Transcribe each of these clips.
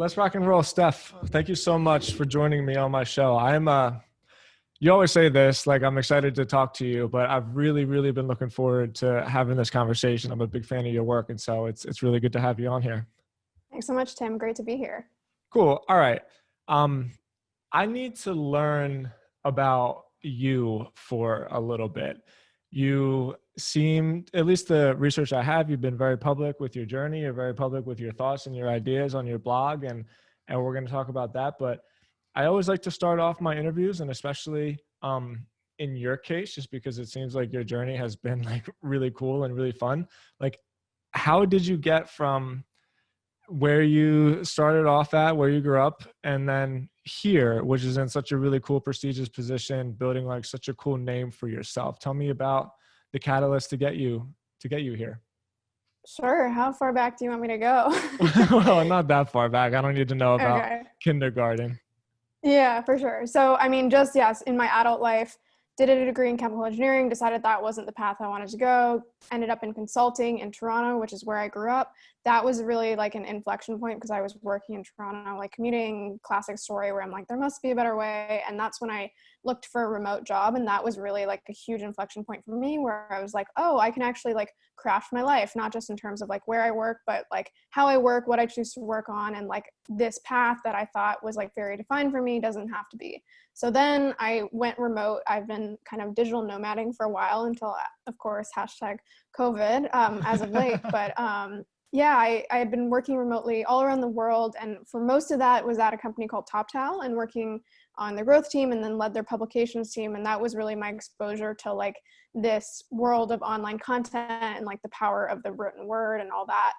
Let's rock and roll. Steph, thank you so much for joining me on my show. You always say this, like, I'm excited to talk to you, but I've really been looking forward to having this conversation. I'm a big fan of your work. And so it's really good to have you on here. Thanks so much, Tim. Great to be here. Cool. All right. Um, I need to learn about you for a little bit. You seem, at least the research I have, you've been very public with your journey. You're very public with your thoughts and your ideas on your blog, and we're going to talk about that. But I always like to start off my interviews, and especially in your case, just because it seems like your journey has been like really cool and really fun. Like, how did you get from where you started off at, where you grew up, and then here, which is in such a really cool, prestigious position, building like such a cool name for yourself? Tell me about the catalyst to get you here. Sure. How far back do you want me to go? Well, not that far back. I don't need to know about Okay. kindergarten. Yeah, for sure. So, I mean, just yes, in my adult life, did a degree in chemical engineering, decided that wasn't the path I wanted to go, ended up in consulting in Toronto, which is where I grew up. That was really like an inflection point because I was working in Toronto, like commuting, classic story where I'm like, there must be a better way. And that's when I looked for a remote job. And that was really like a huge inflection point for me where I was like, oh, I can actually like craft my life, not just in terms of like where I work, but like how I work, what I choose to work on. And like this path that I thought was like very defined for me doesn't have to be. So then I went remote. I've been kind of digital nomading for a while until, of course, hashtag COVID as of late. But yeah, I had been working remotely all around the world. And for most of that was at a company called TopTal and working on the growth team and then led their publications team. And that was really my exposure to like this world of online content and like the power of the written word and all that.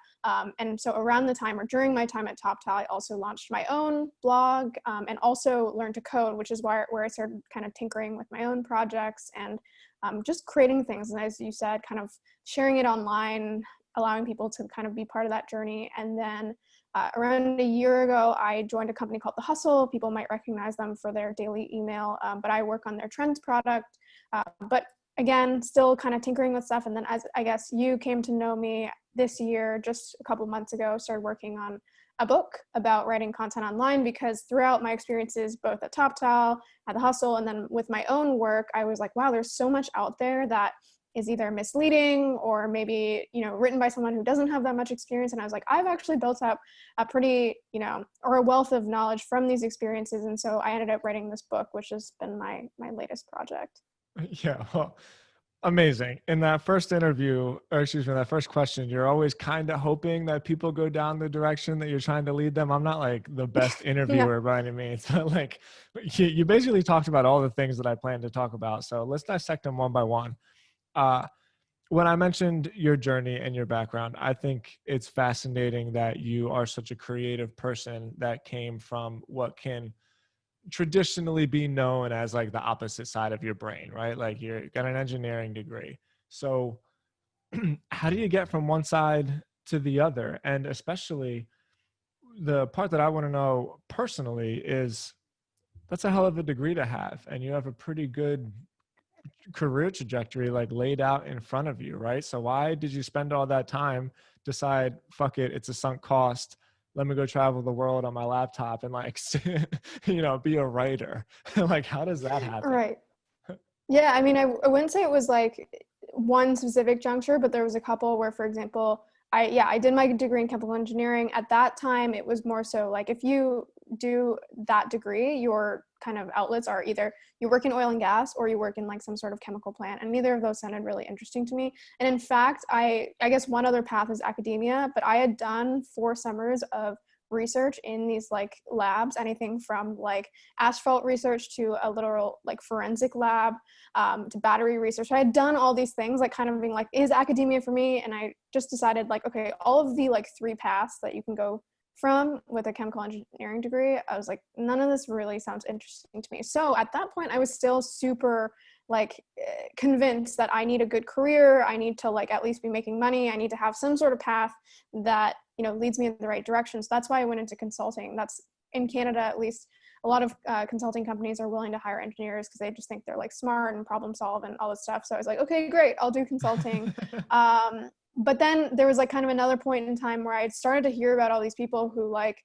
And so around the time or during my time at TopTal, I also launched my own blog and also learned to code, which is where I started kind of tinkering with my own projects and just creating things. And as you said, kind of sharing it online, allowing people to kind of be part of that journey. And then around a year ago, I joined a company called The Hustle. People might recognize them for their daily email, but I work on their trends product. But again, still kind of tinkering with stuff. And then as I guess you came to know me this year, just a couple months ago, started working on a book about writing content online because throughout my experiences, both at TopTal, at The Hustle, and then with my own work, I was like, wow, there's so much out there that is either misleading or maybe, written by someone who doesn't have that much experience. And I was like, I've actually built up a pretty, or a wealth of knowledge from these experiences. And so I ended up writing this book, which has been my latest project. Yeah, well, amazing. In that first interview, or excuse me, that first question, you're always kind of hoping that people go down the direction that you're trying to lead them. I'm not like the best Yeah. interviewer by any means, but like you basically talked about all the things that I plan to talk about. So let's dissect them one by one. Uh, when I mentioned your journey and your background, I think it's fascinating that you are such a creative person that came from what can traditionally be known as like the opposite side of your brain, right? Like you got an engineering degree. So how do you get from one side to the other? And especially the part that I want to know personally is that's a hell of a degree to have. And you have a pretty good career trajectory like laid out in front of you, right? So why did you spend all that time, decide, fuck it, it's a sunk cost, let me go travel the world on my laptop and like be a writer? Like, how does that happen? Right. Yeah. I mean, I wouldn't say it was like one specific juncture, but there was a couple where, for example, I did my degree in chemical engineering. At that time, it was more so like if you do that degree, your kind of outlets are either you work in oil and gas or you work in like some sort of chemical plant. And neither of those sounded really interesting to me. And in fact, I guess one other path is academia, but I had done 4 summers of research in these like labs, anything from like asphalt research to a literal like forensic lab, to battery research. I had done all these things, like kind of being like, is academia for me? And I just decided like, okay, all of the like 3 paths that you can go from with a chemical engineering degree, I was like, none of this really sounds interesting to me. So at that point, I was still super like convinced that I need a good career. I need to like at least be making money. I need to have some sort of path that, leads me in the right direction. So that's why I went into consulting. That's in Canada, at least. A lot of consulting companies are willing to hire engineers because they just think they're like smart and problem solve and all this stuff. So I was like, okay, great, I'll do consulting. But then there was like kind of another point in time where I had started to hear about all these people who like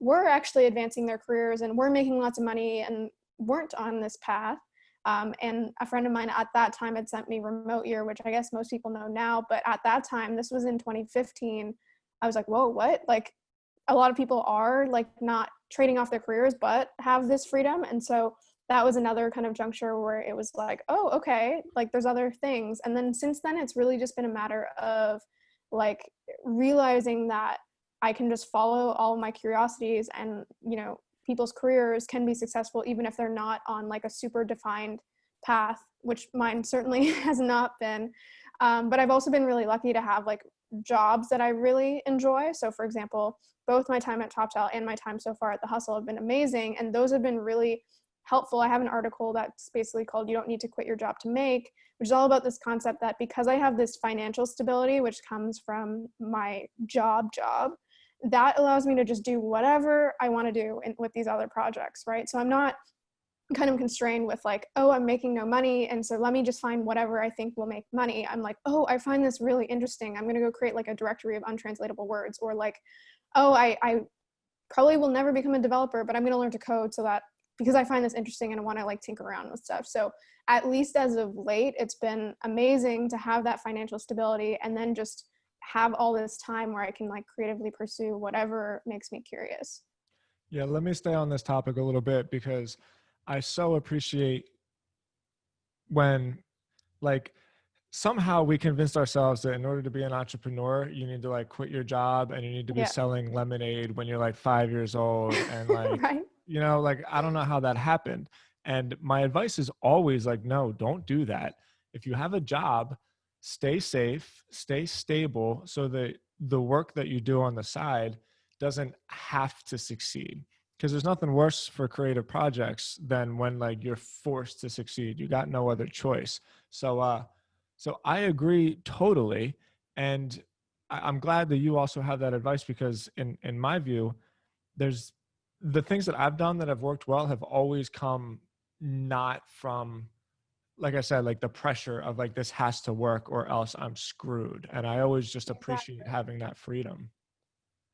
were actually advancing their careers and were making lots of money and weren't on this path. And a friend of mine at that time had sent me Remote Year, which I guess most people know now, but at that time, this was in 2015, I was like, whoa, what? Like, a lot of people are like not trading off their careers, but have this freedom. And so that was another kind of juncture where it was like, oh, okay, like there's other things. And then since then, it's really just been a matter of like realizing that I can just follow all of my curiosities, and, you know, people's careers can be successful even if they're not on like a super defined path, which mine certainly has not been. But I've also been really lucky to have like jobs that I really enjoy. So for example, both my time at TopTal and my time so far at The Hustle have been amazing. And those have been really helpful. I have an article that's basically called "You Don't Need to Quit Your Job to Make," which is all about this concept that because I have this financial stability, which comes from my job, that allows me to just do whatever I want to do with these other projects, right? So I'm not kind of constrained with like, oh, I'm making no money, and so let me just find whatever I think will make money. I'm like, oh, I find this really interesting, I'm going to go create like a directory of untranslatable words. Or like, oh, I probably will never become a developer, but I'm going to learn to code so that, because I find this interesting and I want to like tinker around with stuff. So at least as of late, it's been amazing to have that financial stability and then just have all this time where I can like creatively pursue whatever makes me curious. Yeah, let me stay on this topic a little bit because I so appreciate when, like, somehow we convinced ourselves that in order to be an entrepreneur, you need to like quit your job and you need to be Yeah. selling lemonade when you're like 5 years old. And like, Right. like, I don't know how that happened. And my advice is always like, no, don't do that. If you have a job, stay safe, stay stable so that the work that you do on the side doesn't have to succeed. Because there's nothing worse for creative projects than when like you're forced to succeed. You got no other choice. So I agree totally. And I'm glad that you also have that advice because in my view, there's the things that I've done that have worked well have always come not from, like I said, like the pressure of like, this has to work or else I'm screwed. And I always just appreciate Exactly. having that freedom.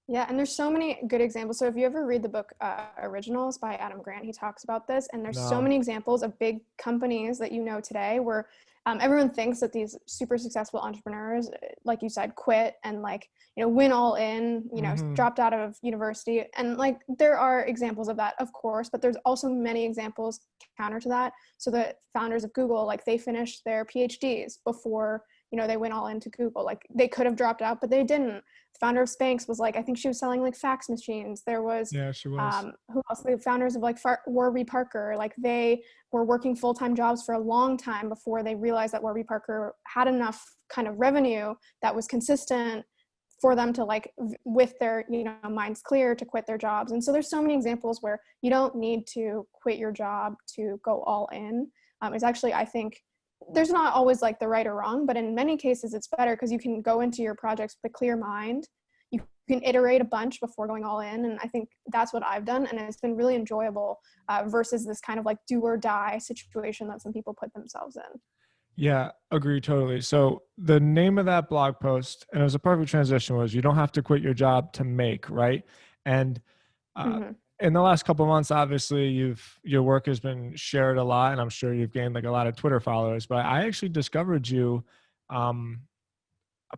Yeah, and there's so many good examples. So if you ever read the book Originals by Adam Grant, he talks about this, and there's so No. many examples of big companies that you know today where everyone thinks that these super successful entrepreneurs, like you said, quit and like, you know, went all in, you know, Hmm. dropped out of university, and like there are examples of that, of course, but there's also many examples counter to that. So the founders of Google, like they finished their PhDs before, you know, they went all into Google. Like they could have dropped out, but they didn't. The founder of Spanx was like, I think she was selling like fax machines. There was Yeah, she was. who else? The founders of like Warby Parker, like they were working full-time jobs for a long time before they realized that Warby Parker had enough kind of revenue that was consistent for them to like with their, you know, minds clear to quit their jobs. And so there's so many examples where you don't need to quit your job to go all in. It's actually, I think, there's not always like the right or wrong, but in many cases it's better because you can go into your projects with a clear mind. You can iterate a bunch before going all in. And I think that's what I've done. And it's been really enjoyable versus this kind of like do or die situation that some people put themselves in. Yeah, agree totally. So the name of that blog post, and it was a perfect transition, was "You don't have to quit your job to make," right? And uh, Mm-hmm. in the last couple of months, obviously, your work has been shared a lot, and I'm sure you've gained like a lot of Twitter followers. But I actually discovered you um,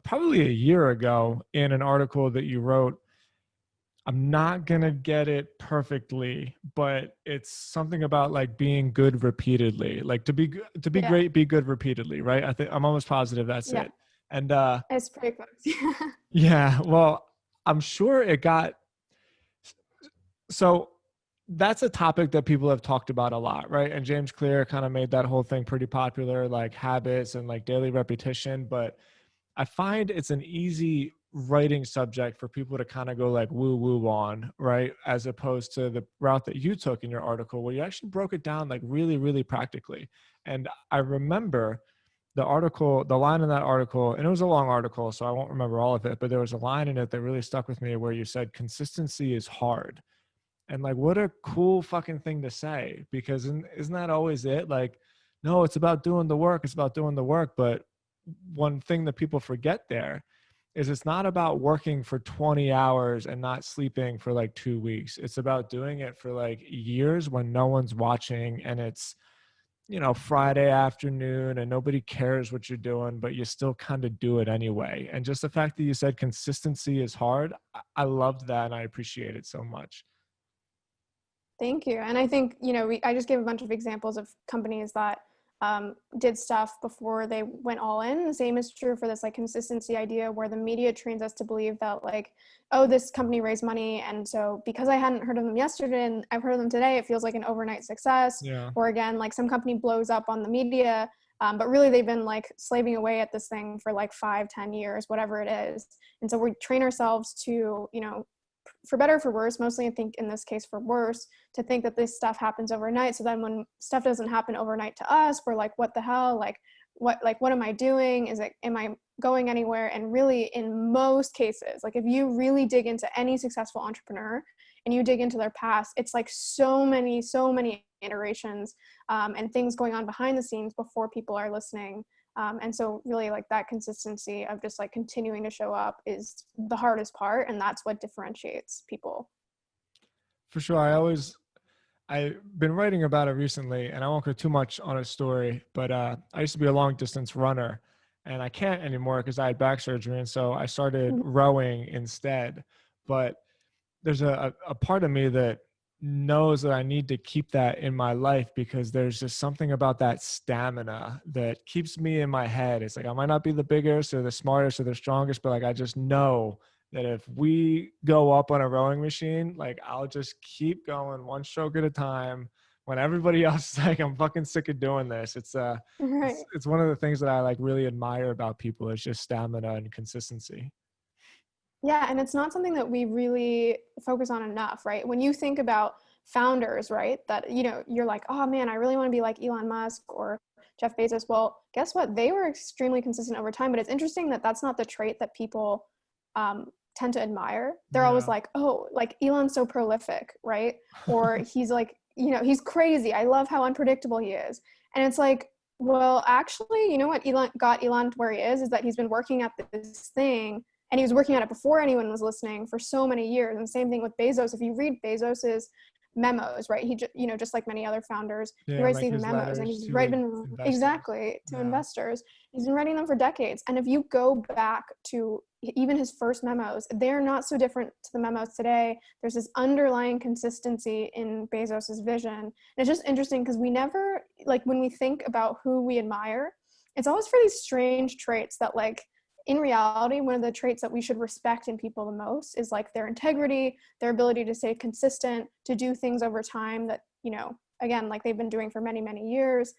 probably a year ago in an article that you wrote. I'm not gonna get it perfectly, but it's something about like being good repeatedly. Like to be Yeah. great, be good repeatedly, right? I think I'm almost positive that's Yeah. it. And It's pretty close. yeah, well, I'm sure it got so that's a topic that people have talked about a lot, right? And James Clear kind of made that whole thing pretty popular, like habits and like daily repetition. But I find it's an easy writing subject for people to kind of go like woo woo on, right? As opposed to the route that you took in your article where you actually broke it down like really, really practically. And I remember the article, the line in that article, and it was a long article, so I won't remember all of it, but there was a line in it that really stuck with me where you said consistency is hard. And like, what a cool fucking thing to say, because isn't that always it? Like, no, it's about doing the work. It's about doing the work. But one thing that people forget there is it's not about working for 20 hours and not sleeping for like 2 weeks. It's about doing it for like years when no one's watching, and it's, Friday afternoon and nobody cares what you're doing, but you still kind of do it anyway. And just the fact that you said consistency is hard, I loved that and I appreciate it so much. Thank you. And I think, I just gave a bunch of examples of companies that did stuff before they went all in. The same is true for this like consistency idea where the media trains us to believe that like, oh, this company raised money. And so because I hadn't heard of them yesterday and I've heard of them today, it feels like an overnight success. Yeah. Or again, like some company blows up on the media, but really they've been like slaving away at this thing for like 5-10 years, whatever it is. And so we train ourselves to, for better or for worse, mostly I think in this case for worse, to think that this stuff happens overnight. So then when stuff doesn't happen overnight to us, we're like, what the hell? What am I doing? Am I going anywhere? And really in most cases, like if you really dig into any successful entrepreneur and you dig into their past, it's like so many iterations and things going on behind the scenes before people are listening. And so really like that consistency of just like continuing to show up is the hardest part. And that's what differentiates people. For sure. I've been writing about it recently, and I won't go too much on a story, but I used to be a long distance runner, and I can't anymore because I had back surgery. And so I started rowing instead. But there's a part of me that knows that I need to keep that in my life, because there's just something about that stamina that keeps me in my head. It's like I might not be the biggest or the smartest or the strongest, but like I just know that if we go up on a rowing machine, like I'll just keep going one stroke at a time when everybody else is like, I'm fucking sick of doing this. Right. It's one of the things that I like really admire about people is just stamina and consistency. Yeah, and it's not something that we really focus on enough, right? When you think about founders, right, that you're like, oh man, I really want to be like Elon Musk or Jeff Bezos. Well, guess what? They were extremely consistent over time, but it's interesting that that's not the trait that people tend to admire. They're always Yeah. like, oh, like Elon's so prolific, right? Or he's like, he's crazy. I love how unpredictable he is. And it's like, well, actually, you know what got Elon to where he is that he's been working at this thing, and he was working on it before anyone was listening for so many years. And the same thing with Bezos. If you read Bezos's memos, right, he just like many other founders, he Yeah. writes Like these his memos and letters he's to like written investors. exactly to Yeah. investors. He's been writing them for decades. And if you go back to even his first memos, they're not so different to the memos today. There's this underlying consistency in Bezos's vision. And it's just interesting because we never, like when we think about who we admire, it's always for these strange traits that like in reality, one of the traits that we should respect in people the most is like their integrity, their ability to stay consistent, to do things over time that, again, like they've been doing for many years.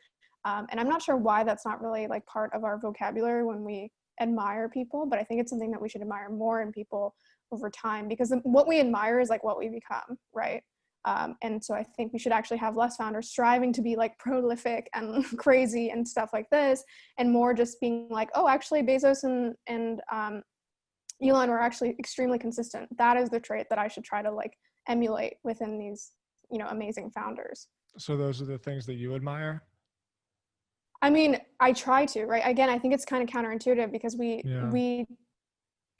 And I'm not sure why that's not really like part of our vocabulary when we admire people, but I think it's something that we should admire more in people over time, because what we admire is like what we become, right? And so I think we should actually have less founders striving to be like prolific and crazy and stuff like this, and more just being like, oh, actually Bezos and Elon were actually extremely consistent. That is the trait that I should try to like emulate within these, amazing founders. So those are the things that you admire? I mean, I try to, right? Again, I think it's kind of counterintuitive because Yeah. we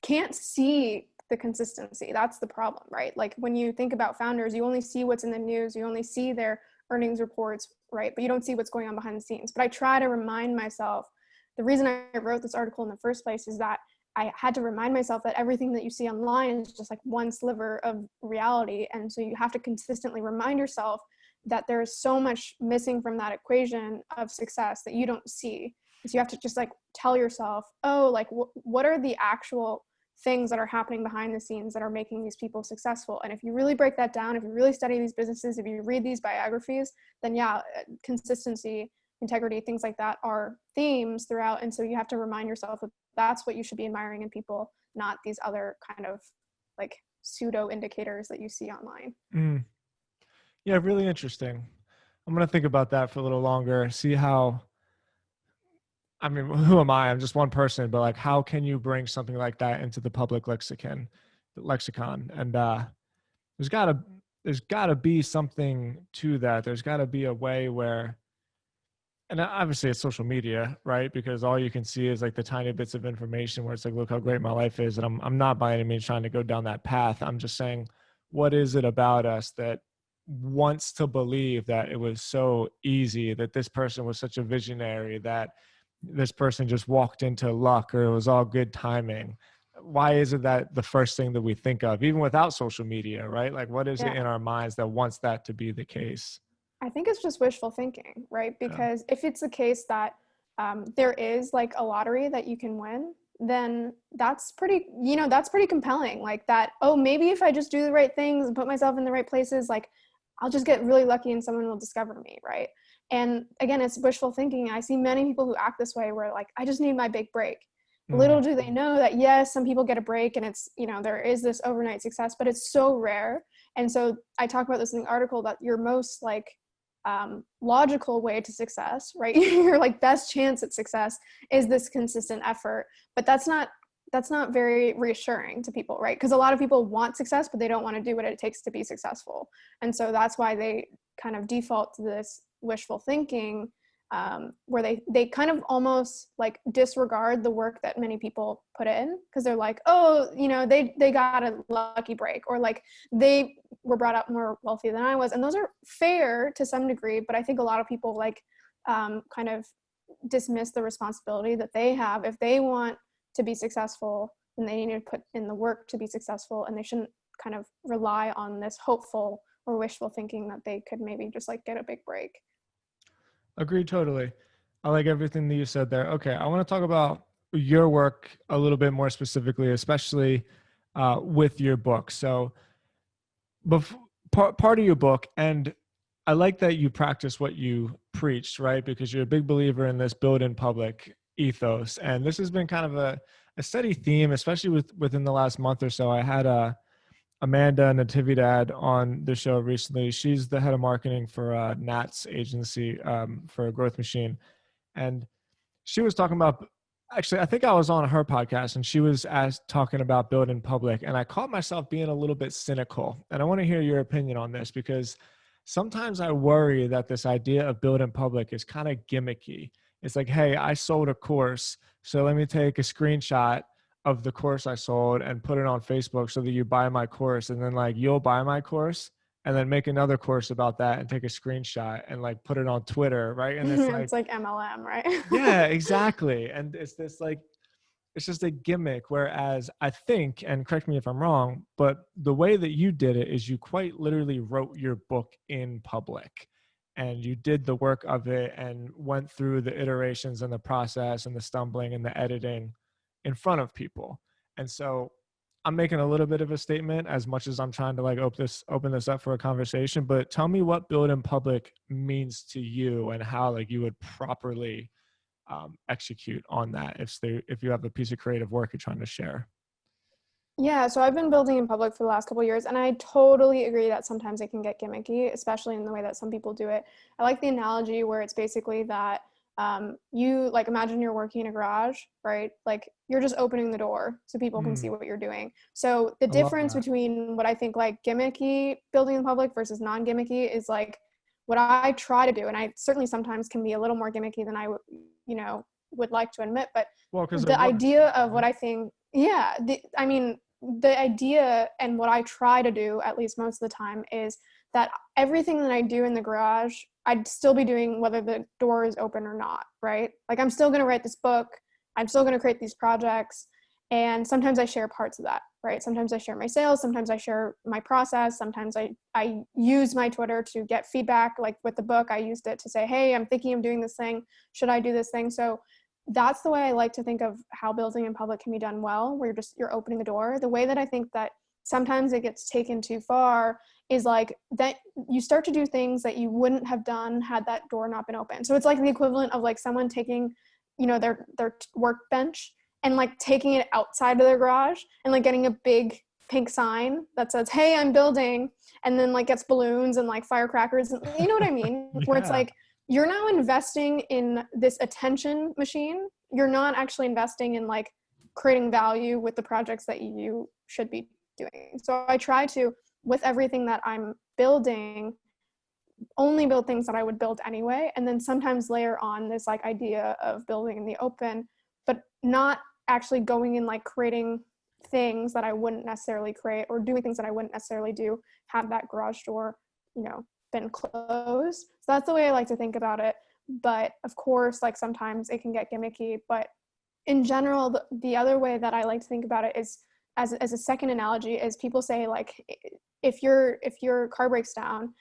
can't see the consistency. That's the problem, right? Like when you think about founders, you only see what's in the news, you only see their earnings reports, right? But you don't see what's going on behind the scenes. But I try to remind myself, the reason I wrote this article in the first place is that I had to remind myself that everything that you see online is just like one sliver of reality. And so you have to consistently remind yourself that there is so much missing from that equation of success that you don't see. So you have to just like tell yourself, oh, like what are the actual things that are happening behind the scenes that are making these people successful? And if you really break that down, if you really study these businesses, if you read these biographies, then yeah, consistency, integrity, things like that are themes throughout. And so you have to remind yourself that that's what you should be admiring in people, not these other kind of like pseudo indicators that you see online. Mm. Yeah, really interesting. I'm going to think about that for a little longer, see how, I mean, who am I? I'm just one person, but like, how can you bring something like that into the public lexicon? And there's gotta, there's gotta be something to that. There's gotta be a way where And obviously it's social media, right? Because all you can see is like the tiny bits of information where it's like, look how great my life is. And I'm not by any means trying to go down that path. I'm just saying, what is it about us that wants to believe that it was so easy, that this person was such a visionary, that this person just walked into luck, or it was all good timing? Why is it that the first thing that we think of, even without social media, right? Like, what is it Yeah. in our minds that wants that to be the case? I think it's just wishful thinking, right? Yeah. Because if it's the case that there is like a lottery that you can win, then that's pretty, that's pretty compelling. Like that, oh, maybe if I just do the right things and put myself in the right places, like I'll just get really lucky and someone will discover me, right? And again, it's wishful thinking. I see many people who act this way where like, I just need my big break. Mm. Little do they know that, yes, some people get a break and it's, there is this overnight success, but it's so rare. And so I talk about this in the article that your most like logical way to success, right? Your like best chance at success is this consistent effort. But that's not very reassuring to people, right? Because a lot of people want success, but they don't want to do what it takes to be successful. And so that's why they kind of default to this wishful thinking, where they kind of almost like disregard the work that many people put in, because they're like, oh, they got a lucky break, or like they were brought up more wealthy than I was. And those are fair to some degree, but I think a lot of people like kind of dismiss the responsibility that they have. If they want to be successful, then they need to put in the work to be successful, and they shouldn't kind of rely on this hopeful or wishful thinking that they could maybe just like get a big break. Agreed totally. I like everything that you said there. Okay, I want to talk about your work a little bit more specifically, especially with your book. So, part of your book, and I like that you practice what you preach, right? Because you're a big believer in this build in public ethos, and this has been kind of a steady theme, especially within the last month or so. I had Amanda Natividad on the show recently. She's the head of marketing for Nat's agency, for a Growth Machine. And she was talking about, actually, I think I was on her podcast, and she was talking about build in public. And I caught myself being a little bit cynical. And I want to hear your opinion on this, because sometimes I worry that this idea of build in public is kind of gimmicky. It's like, hey, I sold a course, so let me take a screenshot of the course I sold and put it on Facebook so that you buy my course. And then like you'll buy my course and then make another course about that and take a screenshot and like put it on Twitter, right? And it's like, It's like MLM, right? yeah, exactly. And it's this like, it's just a gimmick. Whereas I think, and correct me if I'm wrong, but the way that you did it is you quite literally wrote your book in public, and you did the work of it and went through the iterations and the process and the stumbling and the editing in front of people. And so I'm making a little bit of a statement as much as I'm trying to like open this up for a conversation. But tell me what build in public means to you, and how like you would properly execute on that if you have a piece of creative work you're trying to share. Yeah, so I've been building in public for the last couple of years, and I totally agree that sometimes it can get gimmicky, especially in the way that some people do it. I like the analogy where it's basically that you like imagine you're working in a garage, right? Like you're just opening the door so people can see Mm, what you're doing. So the I love difference that. between what I think like gimmicky building in public versus non-gimmicky is like what I try to do, and I certainly sometimes can be a little more gimmicky than I would like to admit, but Well, because it the works, idea of what right? I think, yeah, I mean, the idea and what I try to do, at least most of the time, is that everything that I do in the garage, I'd still be doing whether the door is open or not, right? Like I'm still going to write this book. I'm still going to create these projects. And sometimes I share parts of that, right? Sometimes I share my sales. Sometimes I share my process. Sometimes I use my Twitter to get feedback. Like with the book, I used it to say, hey, I'm thinking of doing this thing. Should I do this thing? So that's the way I like to think of how building in public can be done well, where you're opening the door. The way that I think that sometimes it gets taken too far is like that you start to do things that you wouldn't have done had that door not been open. So it's like the equivalent of like someone taking, their workbench and like taking it outside of their garage and like getting a big pink sign that says, hey, I'm building, and then like gets balloons and like firecrackers. You know what I mean? Where it's Yeah. like, you're now investing in this attention machine. You're not actually investing in like creating value with the projects that you should be doing. So I try to, with everything that I'm building, only build things that I would build anyway, and then sometimes layer on this like idea of building in the open, but not actually going and like creating things that I wouldn't necessarily create, or doing things that I wouldn't necessarily do had that garage door, you know, been closed. So that's the way I like to think about it. But of course, like sometimes it can get gimmicky, but in general, the other way that I like to think about it is as a second analogy is people say like, if your car breaks down,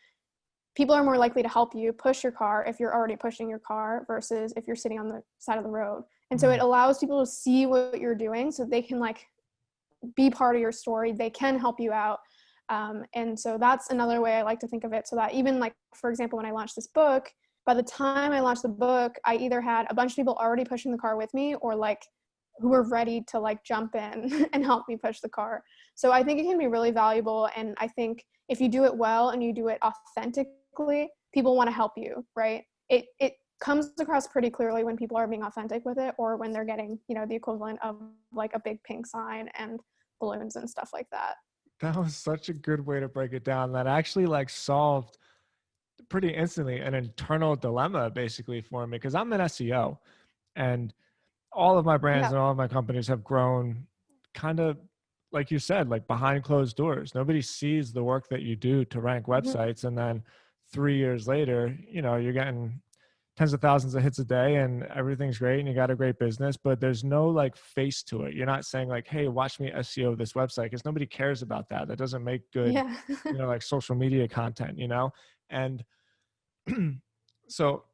people are more likely to help you push your car if you're already pushing your car versus if you're sitting on the side of the road. And so it allows people to see what you're doing so they can like be part of your story. They can help you out. And so that's another way I like to think of it, so that even like, for example, when I launched this book, by the time I launched the book, I either had a bunch of people already pushing the car with me, or like who were ready to like jump in and help me push the car. So I think it can be really valuable. And I think if you do it well and you do it authentically, people want to help you, right? It comes across pretty clearly when people are being authentic with it, or when they're getting, you know, the equivalent of like a big pink sign and balloons and stuff like that. That was such a good way to break it down. That actually like solved pretty instantly an internal dilemma basically for me, because I'm an SEO, and all of my brands Yeah. and all of my companies have grown kind of like you said, like behind closed doors. Nobody sees the work that you do to rank Mm-hmm. websites, and then 3 years later, you know, you're getting tens of thousands of hits a day and everything's great and you got a great business, but there's no like face to it. You're not saying like, hey, watch me SEO this website, because nobody cares about that. That doesn't make good, Yeah. you know, like social media content, you know? And so,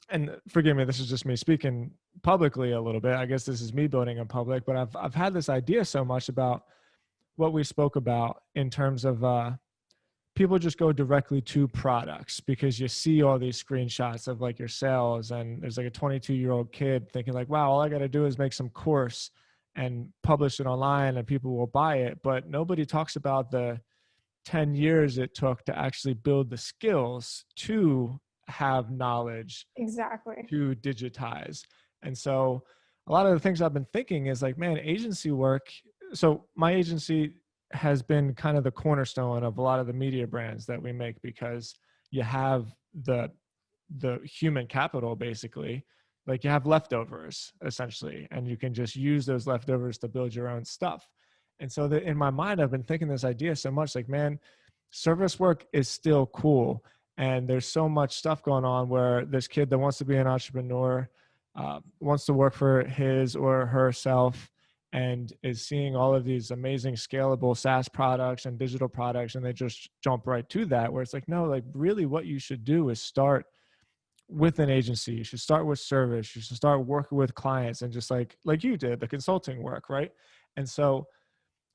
and forgive me, this is just me speaking publicly a little bit. I guess this is me building in public, but I've had this idea so much about what we spoke about in terms of people just go directly to products, because you see all these screenshots of like your sales, and there's like a 22-year-old kid thinking like, wow, all I got to do is make some course and publish it online and people will buy it. But nobody talks about the 10 years it took to actually build the skills to have knowledge, Exactly. to digitize. And so a lot of the things I've been thinking is like, man, agency work. So my agency has been kind of the cornerstone of a lot of the media brands that we make, because you have the human capital basically, like you have leftovers essentially, and you can just use those leftovers to build your own stuff. And so in my mind, I've been thinking this idea so much, like, man, service work is still cool. And there's so much stuff going on where this kid that wants to be an entrepreneur wants to work for his or herself, and is seeing all of these amazing scalable SaaS products and digital products, and they just jump right to that, where it's like, no, like really what you should do is start with an agency. You should start with service. You should start working with clients, and just like you did, the consulting work, right? And so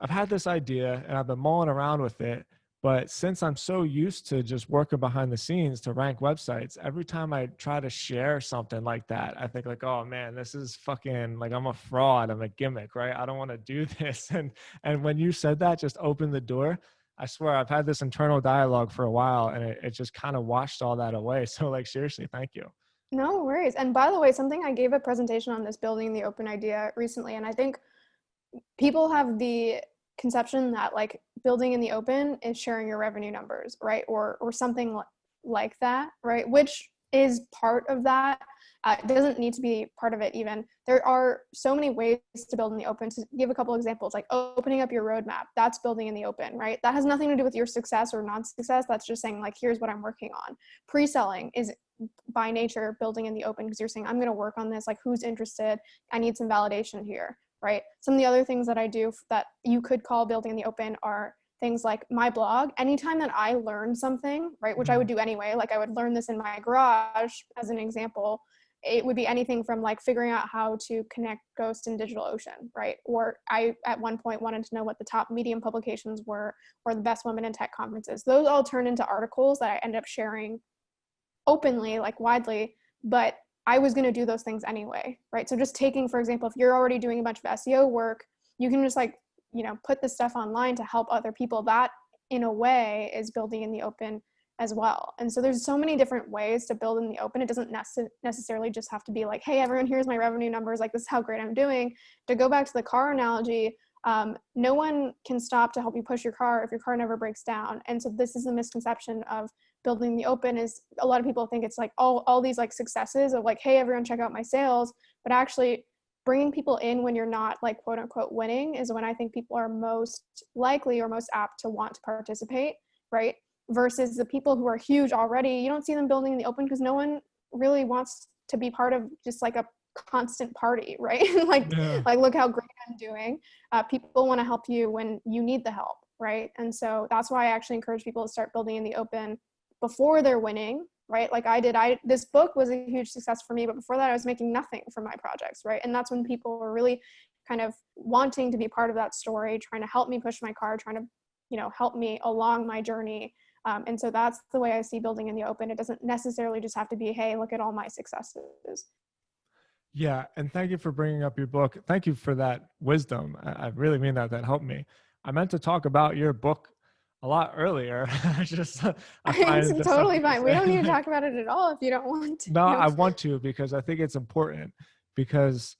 I've had this idea and I've been mulling around with it. But since I'm so used to just working behind the scenes to rank websites, every time I try to share something like that, I think like, oh man, this is fucking like, I'm a fraud. I'm a gimmick, right? I don't want to do this. And when you said that, just opened the door. I swear I've had this internal dialogue for a while, and it just kind of washed all that away. So like, seriously, thank you. No worries. And by the way, something, I gave a presentation on this building the open idea recently, and I think people have the conception that like building in the open is sharing your revenue numbers, right? Or something like that, right? Which is part of that. It doesn't need to be part of it even. There are so many ways to build in the open. To give a couple examples, like opening up your roadmap, that's building in the open, right? That has nothing to do with your success or non-success. That's just saying like, here's what I'm working on. Pre-selling is by nature building in the open, because you're saying, I'm going to work on this, like who's interested? I need some validation here, right? Some of the other things that I do that you could call building in the open are things like my blog. Anytime that I learn something, right, which I would do anyway, like I would learn this in my garage as an example, it would be anything from like figuring out how to connect Ghost and DigitalOcean, right? Or I at one point wanted to know what the top Medium publications were, or the best women in tech conferences. Those all turn into articles that I end up sharing openly, like widely, but I was going to do those things anyway, right? So just taking, for example, if you're already doing a bunch of SEO work, you can just like, you know, put this stuff online to help other people. That in a way is building in the open as well. And so there's so many different ways to build in the open. It doesn't necessarily just have to be like, hey, everyone, here's my revenue numbers. Like, this is how great I'm doing. To go back to the car analogy, no one can stop to help you push your car if your car never breaks down. And so this is the misconception of building the open, is a lot of people think it's like all these like successes of like, hey, everyone check out my sales. But actually bringing people in when you're not like quote unquote winning is when I think people are most likely or most apt to want to participate, right? Versus the people who are huge already, you don't see them building in the open because no one really wants to be part of just like a constant party, right? Yeah. like look how great I'm doing. People want to help you when you need the help, right? And so that's why I actually encourage people to start building in the open before they're winning, right? Like I did. This book was a huge success for me, but before that I was making nothing for my projects, right? And that's when people were really kind of wanting to be part of that story, trying to help me push my car, trying to, help me along my journey. And so that's the way I see building in the open. It doesn't necessarily just have to be, hey, look at all my successes. Yeah, and thank you for bringing up your book. Thank you for that wisdom. I really mean that. That helped me. I meant to talk about your book a lot earlier. I find It's that some totally people fine. We say don't need to like, talk about it at all if you don't want no, to. I want to because I think it's important. Because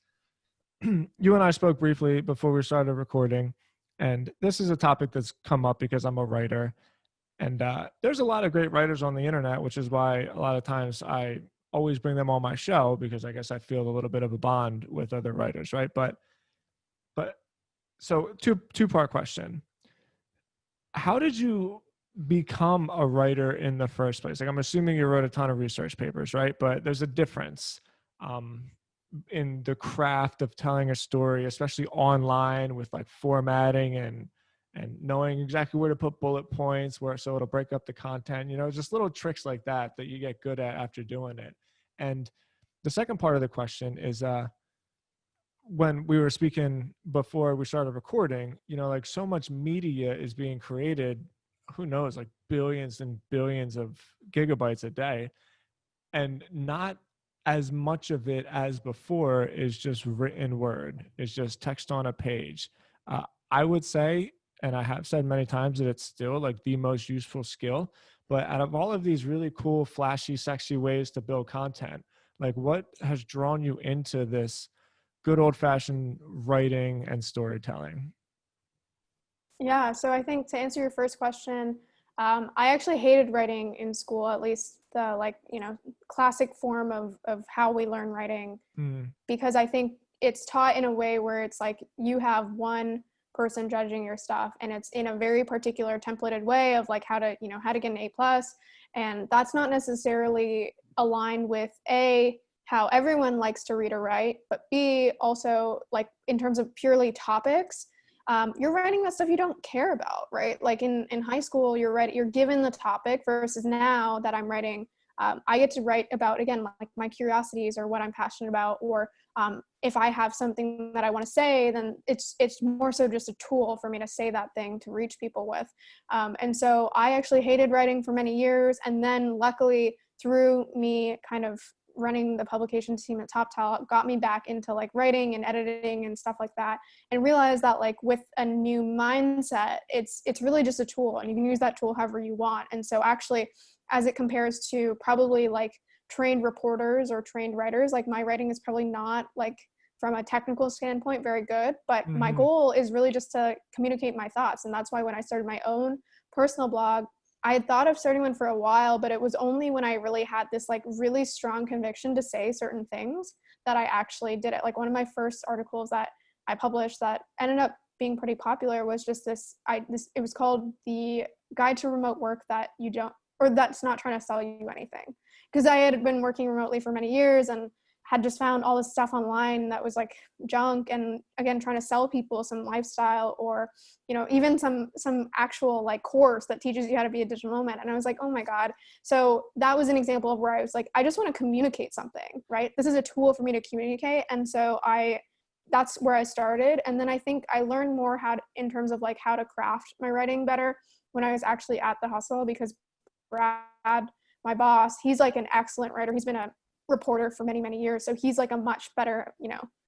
you and I spoke briefly before we started recording, and this is a topic that's come up because I'm a writer, and there's a lot of great writers on the internet, which is why a lot of times I always bring them on my show because I guess I feel a little bit of a bond with other writers, right? But so two-part question. How did you become a writer in the first place? Like I'm assuming you wrote a ton of research papers, right? But there's a difference um, in the craft of telling a story, especially online with like formatting and knowing exactly where to put bullet points, where so it'll break up the content, just little tricks like that that you get good at after doing it. And the second part of the question is when we were speaking before we started recording, like so much media is being created, who knows, like billions and billions of gigabytes a day, and not as much of it as before is just written word. It's just text on a page. I would say, and I have said many times, that it's still like the most useful skill. But out of all of these really cool, flashy, sexy ways to build content, like what has drawn you into this good old fashioned writing and storytelling? Yeah, so I think to answer your first question, I actually hated writing in school, at least the classic form of how we learn writing, Mm, because I think it's taught in a way where it's like you have one person judging your stuff and it's in a very particular templated way of like how to get an A+, and that's not necessarily aligned with how everyone likes to read or write, but B, also like in terms of purely topics, you're writing about stuff you don't care about, right? Like in high school, you're given the topic, versus now that I'm writing, I get to write about, again, like my curiosities or what I'm passionate about, or if I have something that I want to say, then it's more so just a tool for me to say that thing to reach people with. And so I actually hated writing for many years, and then luckily through me kind of running the publications team at TopTal got me back into like writing and editing and stuff like that, and realized that like with a new mindset, it's really just a tool and you can use that tool however you want. And so actually, as it compares to probably like trained reporters or trained writers, like my writing is probably not like from a technical standpoint very good, but my mm-hmm. goal is really just to communicate my thoughts. And that's why when I started my own personal blog, I had thought of starting one for a while, but it was only when I really had this like really strong conviction to say certain things that I actually did it. Like one of my first articles that I published that ended up being pretty popular was just it was called The Guide to Remote Work That You Don't, or That's Not Trying to Sell You Anything. Because I had been working remotely for many years and had just found all this stuff online that was like junk, and again trying to sell people some lifestyle or even some actual like course that teaches you how to be a digital nomad. And I was like, oh my god. So that was an example of where I was like, I just want to communicate something, right? This is a tool for me to communicate. And so that's where I started. And then I think I learned more in terms of like how to craft my writing better when I was actually at the hustle, because Brad, my boss, he's like an excellent writer. He's been a reporter for many, many years. So he's like a much better,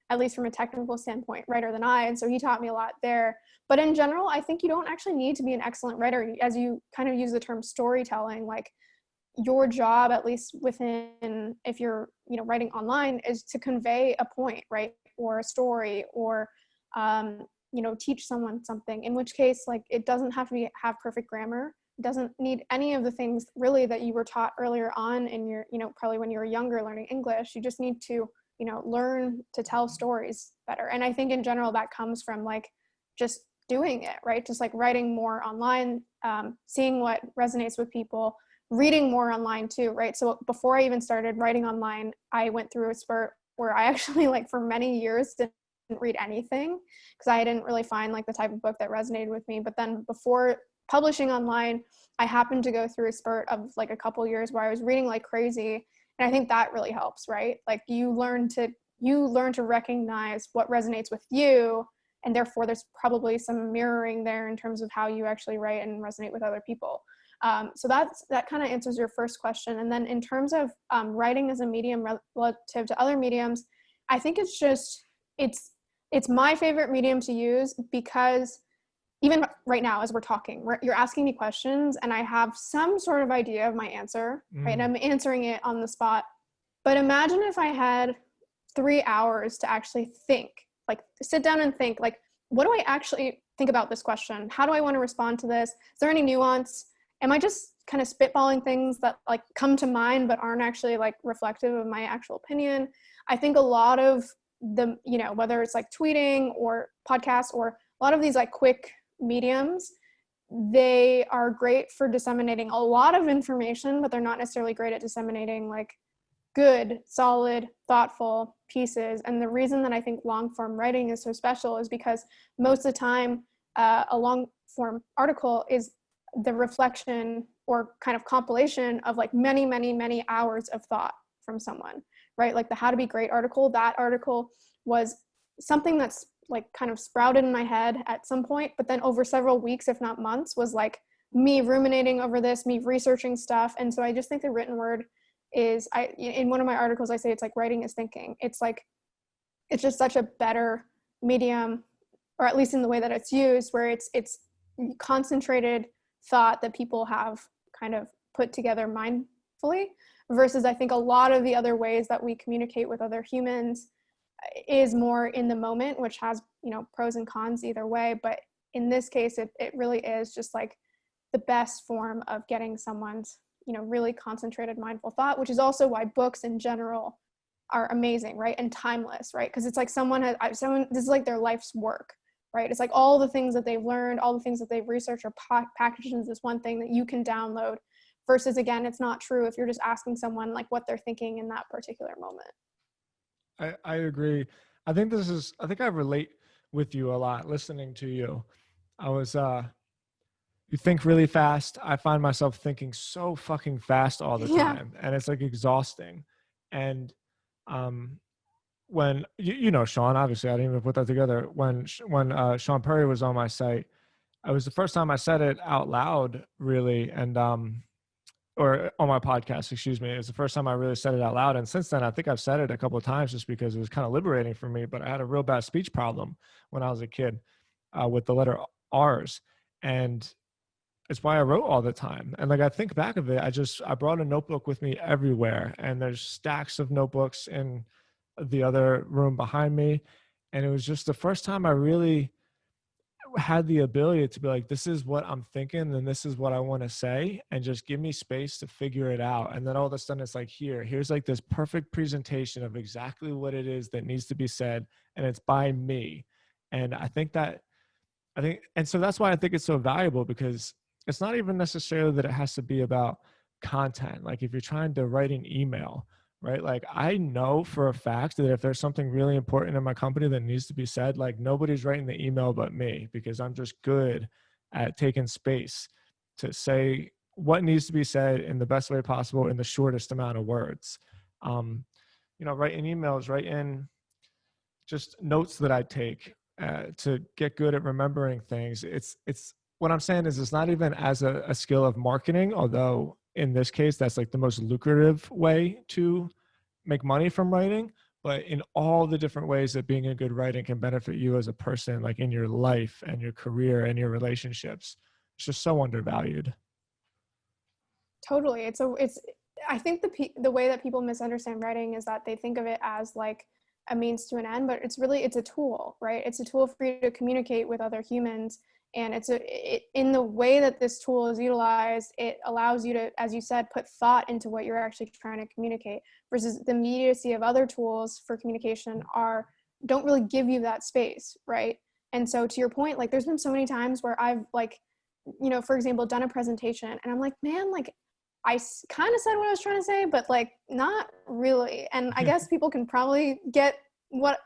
at least from a technical standpoint, writer than I. And so he taught me a lot there. But in general, I think you don't actually need to be an excellent writer. As you kind of use the term storytelling, like your job, at least within, if you're, writing online, is to convey a point, right? Or a story, or, teach someone something, in which case, like, it doesn't have to have perfect grammar. It doesn't need any of the things really that you were taught earlier on in your, probably when you were younger learning English. You just need to, learn to tell stories better. And I think in general that comes from like just doing it, right? Just like writing more online, seeing what resonates with people, reading more online too, right? So before I even started writing online, I went through a spurt where I actually, like, for many years didn't read anything because I didn't really find like the type of book that resonated with me. But then before publishing online, I happened to go through a spurt of like a couple years where I was reading like crazy. And I think that really helps, right? Like you learn to recognize what resonates with you. And therefore there's probably some mirroring there in terms of how you actually write and resonate with other people. So that kind of answers your first question. And then in terms of writing as a medium relative to other mediums, I think it's my favorite medium to use because even right now as we're talking, you're asking me questions and I have some sort of idea of my answer, right? And I'm answering it on the spot. But imagine if I had 3 hours to actually think, like sit down and think, like, what do I actually think about this question? How do I want to respond to this? Is there any nuance? Am I just kind of spitballing things that like come to mind but aren't actually like reflective of my actual opinion? I think a lot of the, whether it's like tweeting or podcasts or a lot of these like quick mediums, they are great for disseminating a lot of information, but they're not necessarily great at disseminating like good, solid, thoughtful pieces. And the reason that I think long form writing is so special is because most of the time a long form article is the reflection or kind of compilation of like many, many, many hours of thought from someone, right? Like the How to Be Great article, that article was something that's like kind of sprouted in my head at some point, but then over several weeks, if not months, was like me ruminating over this, me researching stuff. And so I just think the written word is, in one of my articles, I say it's like writing is thinking. It's like, it's just such a better medium, or at least in the way that it's used, where it's concentrated thought that people have kind of put together mindfully, versus I think a lot of the other ways that we communicate with other humans is more in the moment, which has, pros and cons either way. But in this case, it really is just like the best form of getting someone's, really concentrated mindful thought, which is also why books in general are amazing, right? And timeless, right? Because it's like this is like their life's work, right? It's like all the things that they've learned, all the things that they've researched are packaged into this one thing that you can download, versus again, it's not true if you're just asking someone like what they're thinking in that particular moment. I agree. I think I relate with you a lot listening to you. You think really fast. I find myself thinking so fucking fast all the Yeah. time, and it's like exhausting. And when Sean, obviously I didn't even put that together. When Sean Perry was on my site, it was the first time I said it out loud, really, and or on my podcast, excuse me. It was the first time I really said it out loud. And since then, I think I've said it a couple of times just because it was kind of liberating for me. But I had a real bad speech problem when I was a kid with the letter R's. And it's why I wrote all the time. And like, I think back of it, I brought a notebook with me everywhere. And there's stacks of notebooks in the other room behind me. And it was just the first time I really had the ability to be like, this is what I'm thinking and this is what I want to say, and just give me space to figure it out. And then all of a sudden it's like, here's like this perfect presentation of exactly what it is that needs to be said, and it's by me. And and so that's why I think it's so valuable, because it's not even necessarily that it has to be about content. Like if you're trying to write an email, right? Like I know for a fact that if there's something really important in my company that needs to be said, like nobody's writing the email but me, because I'm just good at taking space to say what needs to be said in the best way possible in the shortest amount of words. Writing emails, writing just notes that I take to get good at remembering things. It's what I'm saying is it's not even as a skill of marketing, although in this case, that's like the most lucrative way to make money from writing, but in all the different ways that being a good writing can benefit you as a person, like in your life and your career and your relationships. It's just so undervalued. Totally. I think the way that people misunderstand writing is that they think of it as like a means to an end, but it's a tool, right? It's a tool for you to communicate with other humans. And in the way that this tool is utilized, it allows you to, as you said, put thought into what you're actually trying to communicate, versus the immediacy of other tools for communication don't really give you that space, right? And so to your point, like there's been so many times where I've like, for example, done a presentation and I'm like, man, like I kind of said what I was trying to say, but like not really. And I guess people can probably get what,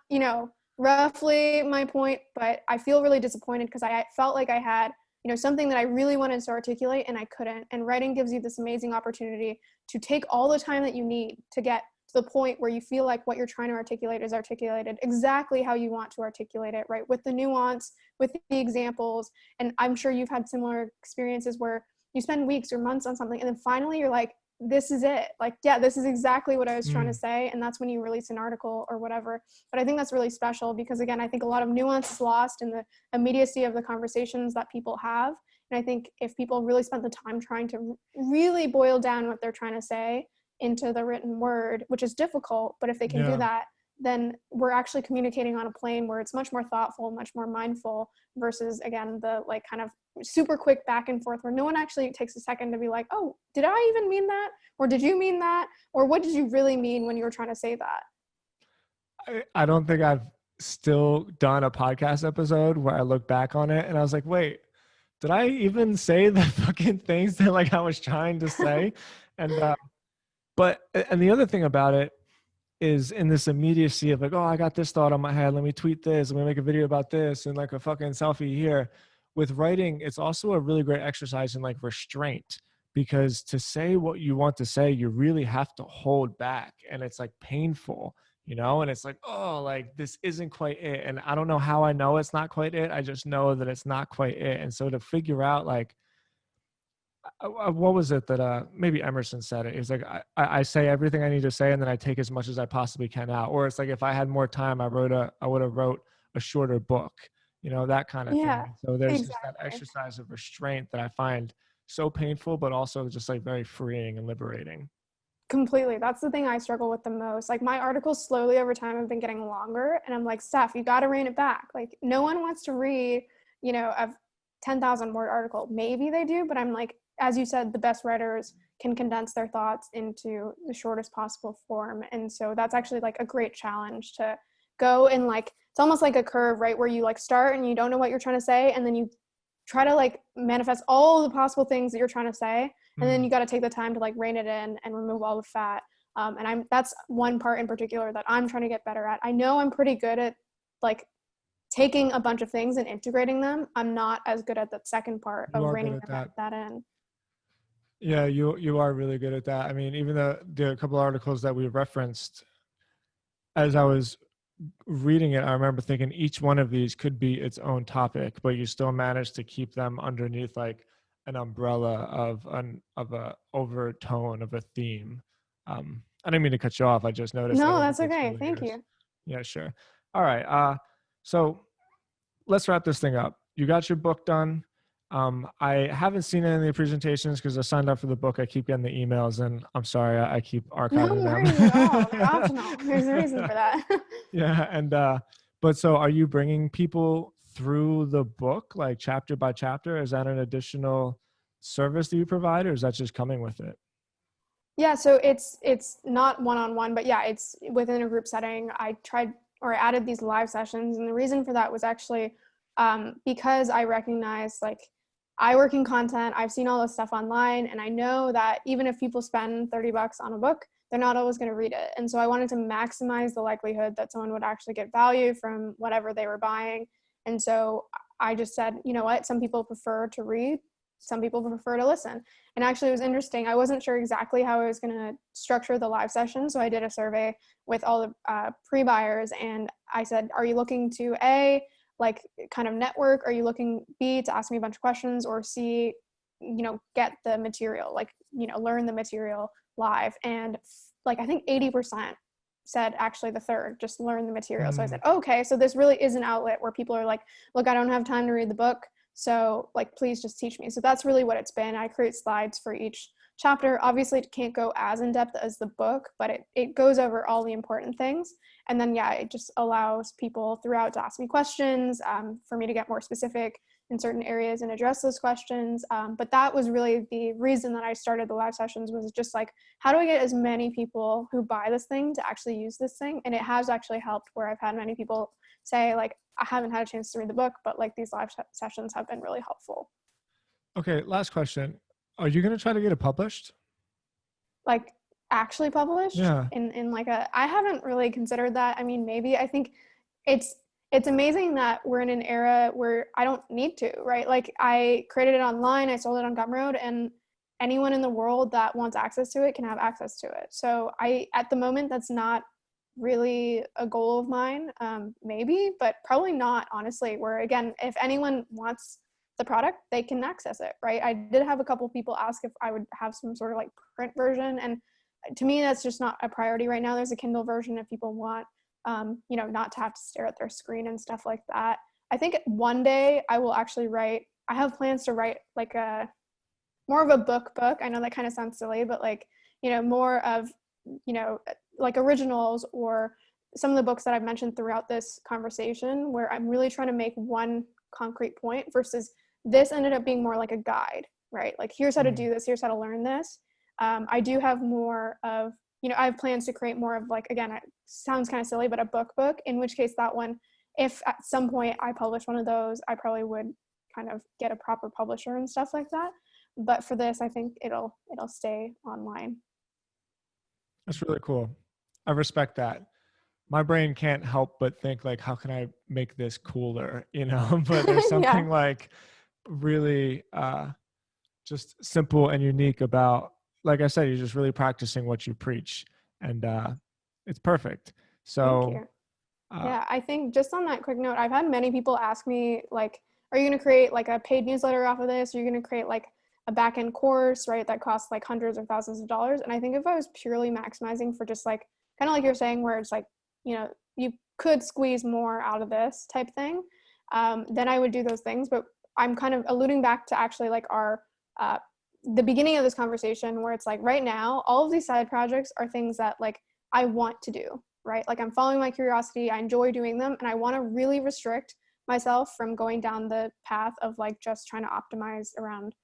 roughly my point, but I feel really disappointed because I felt like I had, something that I really wanted to articulate and I couldn't. And writing gives you this amazing opportunity to take all the time that you need to get to the point where you feel like what you're trying to articulate is articulated exactly how you want to articulate it, right? With the nuance, with the examples. And I'm sure you've had similar experiences where you spend weeks or months on something and then finally you're like, this is it. Like, yeah, this is exactly what I was trying to say. And that's when you release an article or whatever. But I think that's really special because, again, I think a lot of nuance is lost in the immediacy of the conversations that people have. And I think if people really spent the time trying to really boil down what they're trying to say into the written word, which is difficult, but if they can do that, then we're actually communicating on a plane where it's much more thoughtful, much more mindful, versus, again, the like kind of super quick back and forth where no one actually takes a second to be like, oh, did I even mean that? Or did you mean that? Or what did you really mean when you were trying to say that? I don't think I've still done a podcast episode where I look back on it and I was like, wait, did I even say the fucking things that like I was trying to say? And the other thing about it is in this immediacy of like, oh, I got this thought on my head. Let me tweet this. Let me make a video about this and like a fucking selfie here. With writing, it's also a really great exercise in like restraint, because to say what you want to say, you really have to hold back and it's like painful, and it's like, oh, like this isn't quite it. And I don't know how I know it's not quite it. I just know that it's not quite it. And so to figure out like, what was it that maybe Emerson said it? He was like, I say everything I need to say and then I take as much as I possibly can out. Or it's like, if I had more time, I would have wrote a shorter book, that kind of Yeah, thing. So there's just that exactly. exercise of restraint that I find so painful, but also just like very freeing and liberating. Completely. That's the thing I struggle with the most. Like my articles slowly over time have been getting longer and I'm like, Steph, you got to rein it back. Like no one wants to read, a 10,000 word article. Maybe they do, but I'm like, as you said, the best writers can condense their thoughts into the shortest possible form. And so that's actually like a great challenge to go and like, it's almost like a curve, right? Where you like start and you don't know what you're trying to say. And then you try to like manifest all the possible things that you're trying to say. And then you got to take the time to like rein it in and remove all the fat. And that's one part in particular that I'm trying to get better at. I know I'm pretty good at like taking a bunch of things and integrating them. I'm not as good at the second part You of are good reining at that. that in. Yeah, you are really good at that. I mean, even the couple of articles that we referenced, as I was reading it, I remember thinking each one of these could be its own topic, but you still manage to keep them underneath like an umbrella of a overtone of a theme. I didn't mean to cut you off. I just noticed that. No, I think that's it's okay. really Thank yours. you. Yeah, sure. All right. So let's wrap this thing up. You got your book done. I haven't seen any of the presentations because I signed up for the book. I keep getting the emails, and I'm sorry, I keep No archiving worries at all. They're them. optional. There's a reason for that. Yeah, and but so are you bringing people through the book like chapter by chapter? Is that an additional service that you provide, or is that just coming with it? Yeah, so it's not one-on-one, but yeah, it's within a group setting. I added these live sessions, and the reason for that was actually because I recognize like I work in content, I've seen all this stuff online, and I know that even if people spend $30 on a book, they're not always going to read it. And so I wanted to maximize the likelihood that someone would actually get value from whatever they were buying. And so I just said, you know what, some people prefer to read, some people prefer to listen. And actually it was interesting. I wasn't sure exactly how I was going to structure the live session. So I did a survey with all the pre-buyers and I said, are you looking to A, like kind of network? Are you looking B, to ask me a bunch of questions, or C, get the material, like, learn the material live? And like, I think 80% said actually the third, just learn the material. So I said, okay, so this really is an outlet where people are like, look, I don't have time to read the book. So like, please just teach me. So that's really what it's been. I create slides for each chapter. Obviously, it can't go as in depth as the book, but it goes over all the important things. And then, yeah, it just allows people throughout to ask me questions, for me to get more specific in certain areas and address those questions. But that was really the reason that I started the live sessions, was just like, how do I get as many people who buy this thing to actually use this thing? And it has actually helped, where I've had many people say, like, I haven't had a chance to read the book, but like these live sessions have been really helpful. Okay, last question. Are you going to try to get it published? Like, actually published Yeah. in like a, I haven't really considered that. I mean, maybe. I think it's amazing that we're in an era where I don't need to, right? Like, I created it online, I sold it on Gumroad, and anyone in the world that wants access to it can have access to it. So at the moment, that's not really a goal of mine. Maybe, but probably not, honestly, where again, if anyone wants the product, they can access it, right? I did have a couple people ask if I would have some sort of like print version, and to me, that's just not a priority right now. There's a Kindle version if people want, not to have to stare at their screen and stuff like that. I think one day I will actually write. I have plans to write like a more of a book. I know that kind of sounds silly, but like, more of, like originals, or some of the books that I've mentioned throughout this conversation, where I'm really trying to make one concrete point, versus this ended up being more like a guide, right? Like, here's how to do this, here's how to learn this. I do have more of, I have plans to create more of, like, again, it sounds kind of silly, but a book, in which case that one, if at some point I publish one of those, I probably would kind of get a proper publisher and stuff like that. But for this, I think it'll stay online. That's really cool. I respect that. My brain can't help but think like, how can I make this cooler? But there's Yeah. something like really just simple and unique about, like I said, you're just really practicing what you preach, and it's perfect. Thank So you. Yeah, I think just on that quick note, I've had many people ask me, like, are you going to create like a paid newsletter off of this? Are you going to create like a back end course, right? That costs like hundreds of thousands of dollars. And I think if I was purely maximizing for just like, kind of like you're saying, where it's like, you could squeeze more out of this type thing, then I would do those things. But I'm kind of alluding back to actually like the beginning of this conversation, where it's like, right now, all of these side projects are things that like I want to do, right? Like, I'm following my curiosity, I enjoy doing them, and I want to really restrict myself from going down the path of like just trying to optimize around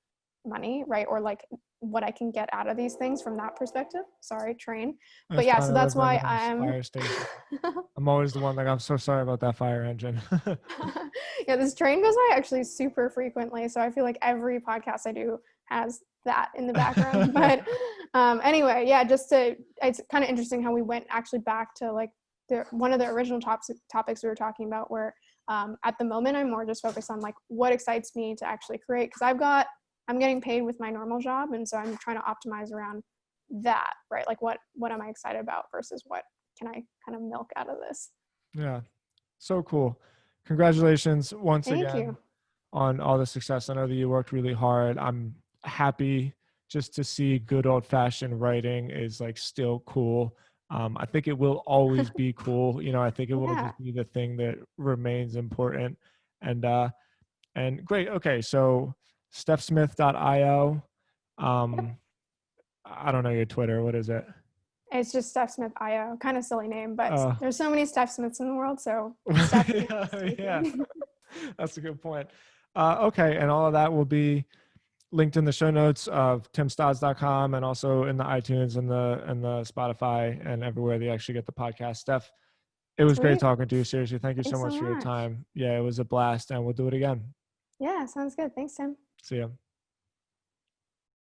money, right? Or like what I can get out of these things from that perspective. Sorry, train. But it's yeah, fine. so I that's live right why next I'm fire station. I'm always the one like, I'm so sorry about that fire engine. yeah, this train goes by actually super frequently, so I feel like every podcast I do has that in the background. But anyway, yeah, it's kind of interesting how we went actually back to like one of the original topics we were talking about, where at the moment I'm more just focused on like what excites me to actually create, because I'm getting paid with my normal job, and so I'm trying to optimize around that, right? Like, what am I excited about versus what can I kind of milk out of this? Yeah, so cool. Congratulations once Thank again you. on all the success. I know that you worked really hard. I'm happy just to see good old fashioned writing is like still cool. I think it will always be cool. I think it will Yeah. just be the thing that remains important. And great. Okay. So stephsmith.io. Yep. Um, I don't know your Twitter. What is it? It's just Steph Smith IO. Kind of silly name, but Oh, there's so many Steph Smiths in the world, so Steph keeps yeah, taking. that's a good point. Okay. And all of that will be linked in the show notes of timstods.com, and also in the iTunes and the Spotify and everywhere they actually get the podcast. Steph, it was great Sweet. talking to you. Seriously, thank you so Thanks so much for your much. time. Yeah, it was a blast, and we'll do it again. Yeah, sounds good. Thanks, Tim. See ya.